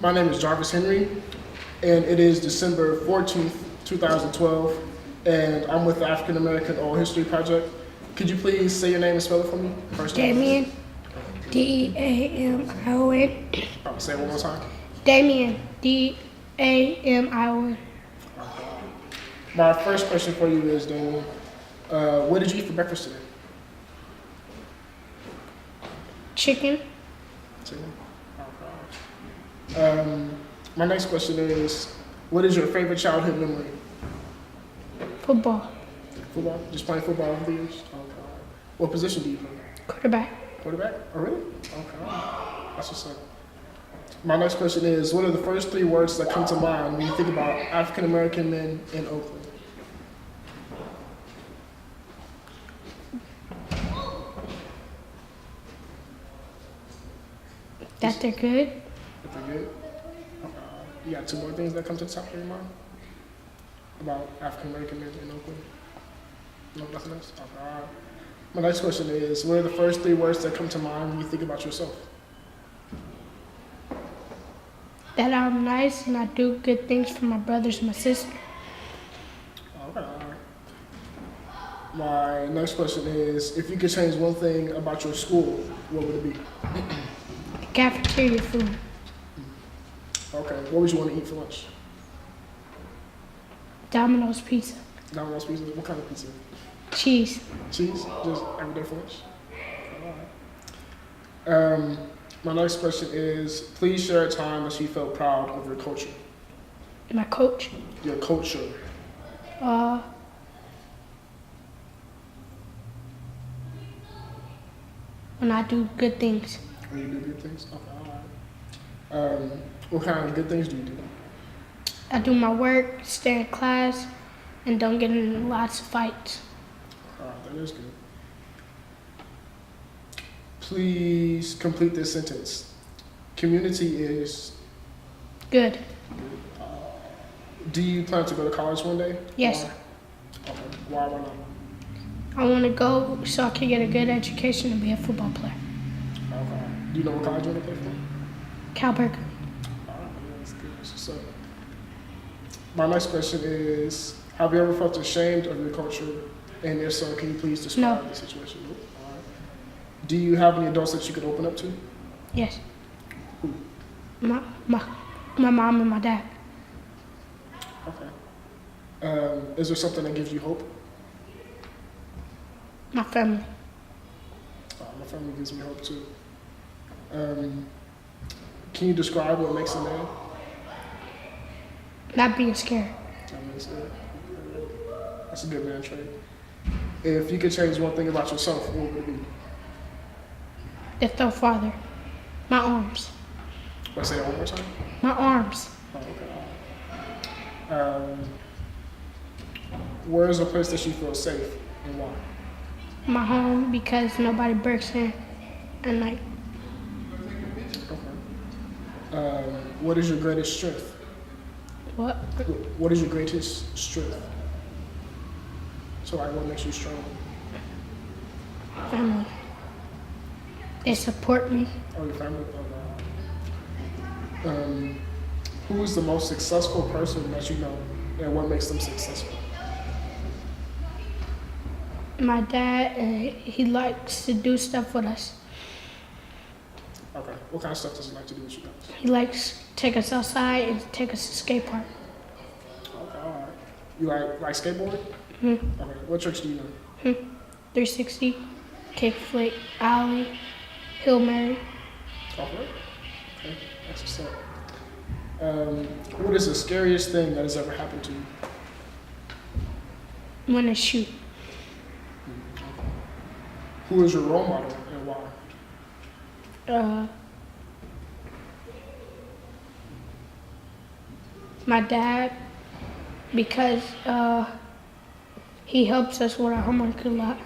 My name is Jarvis Henry, and it is December 14th, 2012, and I'm with the African American Oral History Project. Could you please say your name and spell it for me? First time. Damien, D-A-M-I-O-N. Say it one more time. Damien, D-A-M-I-O-N. My first question for you is, Damien, what did you eat for breakfast today? Chicken, Chicken? My next question is, what is your favorite childhood memory? football, Football? Just playing football over the years? Okay. What position do you play? quarterback. Quarterback? Oh, really? Okay. That's what's up. My next question is, what are the first three words that come to mind when you think about African American men in Oakland? That they're good. If they're good? You got two more things that come to the top of your mind about African American men in Oakland? No, nothing else? Okay. My next question is, what are the first three words that come to mind when you think about yourself? That I'm nice and I do good things for my brothers and my sister. Okay. My next question is, if you could change one thing about your school, what would it be? The cafeteria food, Okay. What would you want to eat for lunch? Domino's pizza, Domino's pizza? What kind of pizza? cheese. Cheese? Just every day for lunch? Alright. My next question is, please share a time that you felt proud of your culture. My coach, Your culture. when I do good things. When you do good things? Okay, alright. What kind of good things do you do? I do my work, stay in class, and don't get in lots of fights. Alright, that is good. Please complete this sentence. Community is Good. Do you plan to go to college one day? Yes. Why? Okay. Why not? I want to go so I can get a good education and be a football player. Okay. Do you know what college you want to play for? Calberg. Alright, that's good. That's what's up. My next question is, have you ever felt ashamed of your culture? And if so, can you please describe No. the situation? Alright. Do you have any adults that you could open up to? Yes. Who? My mom and my dad. Okay. Is there something that gives you hope? My family. My family gives me hope too. Can you describe what makes a man? Not being scared. That makes it. That's a good man trait. If you could change one thing about yourself, what would it be? That's their father. My arms. Let's say that one more time. My arms. Oh, okay. Where is a place that you feel safe and why? My home because nobody breaks in at night. Okay. What is your greatest strength? What? What is your greatest strength? So, like, what makes you strong? Family. They support me. Oh, your family. Who is the most successful person that you know, and what makes them successful? My dad, he likes to do stuff with us. Okay. What kind of stuff does he like to do with you guys? He likes to take us outside and take us to skate park. Okay, all right. You like skateboarding? Hmm. Okay. What tricks do you know? 360, kickflip, alley, Hail Mary. Okay. Okay. That's what's up. What is the scariest thing that has ever happened to you? When I shoot. Who is your role model and why? My dad, because he helps us with our homework a lot.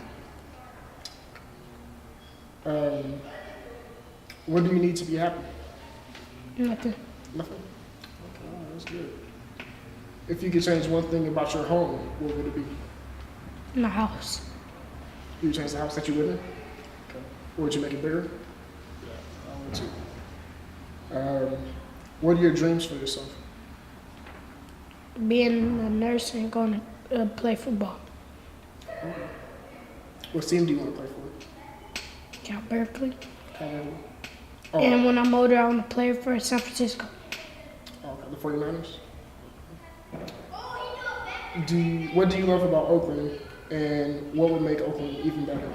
What do you need to be happy? Nothing. Nothing. Okay, all right, that's good. If you could change one thing about your home, what would it be? My house. You would change the house that you live in? Okay. Or would you make it bigger? Yeah, I would too. What are your dreams for yourself? Being a nurse and going to play football. What team do you want to play for? Count Berkeley. Oh, And when I'm older, I want to play for San Francisco. okay, the 49ers. What do you love about Oakland, and what would make Oakland even better?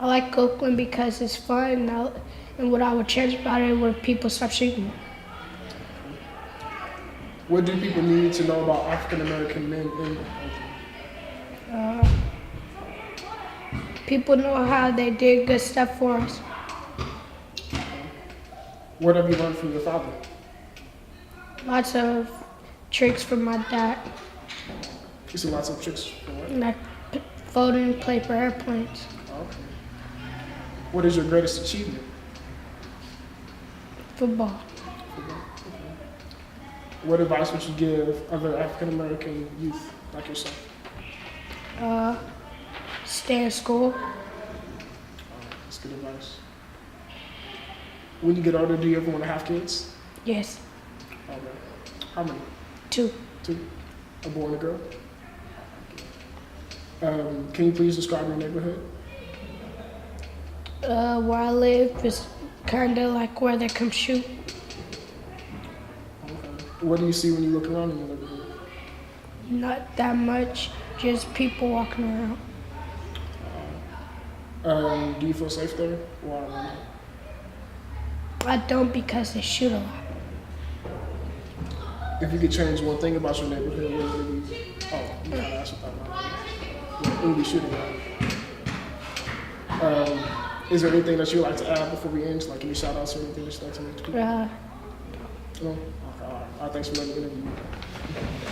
I like Oakland because it's fun, and what I would change about it would people stop shooting. What do people need to know about African American men in Oakland? People know how they did good stuff for us. What have you learned from your father? Lots of tricks from my dad, You see lots of tricks for what? like folding paper airplanes. Okay. What is your greatest achievement? Football. What advice would you give other African American youth like yourself? Stay in school. That's good advice. When you get older, do you ever want to have kids? Yes. Okay. How many? 2. Two. A boy and a girl? Can you please describe your neighborhood? Where I live is kind of like where they come shoot. Okay. What do you see when you look around in your neighborhood? Not that much, just people walking around. Do you feel safe there? Wow. I don't because they shoot a lot. If you could change one thing about your neighborhood, what would it be? Oh, you kind of asked what that was. It would be shooting. Is there anything that you'd like to add before we end? Like any shout outs or anything that you'd like to make to people? No? Okay, all right. Thanks for letting me interview you.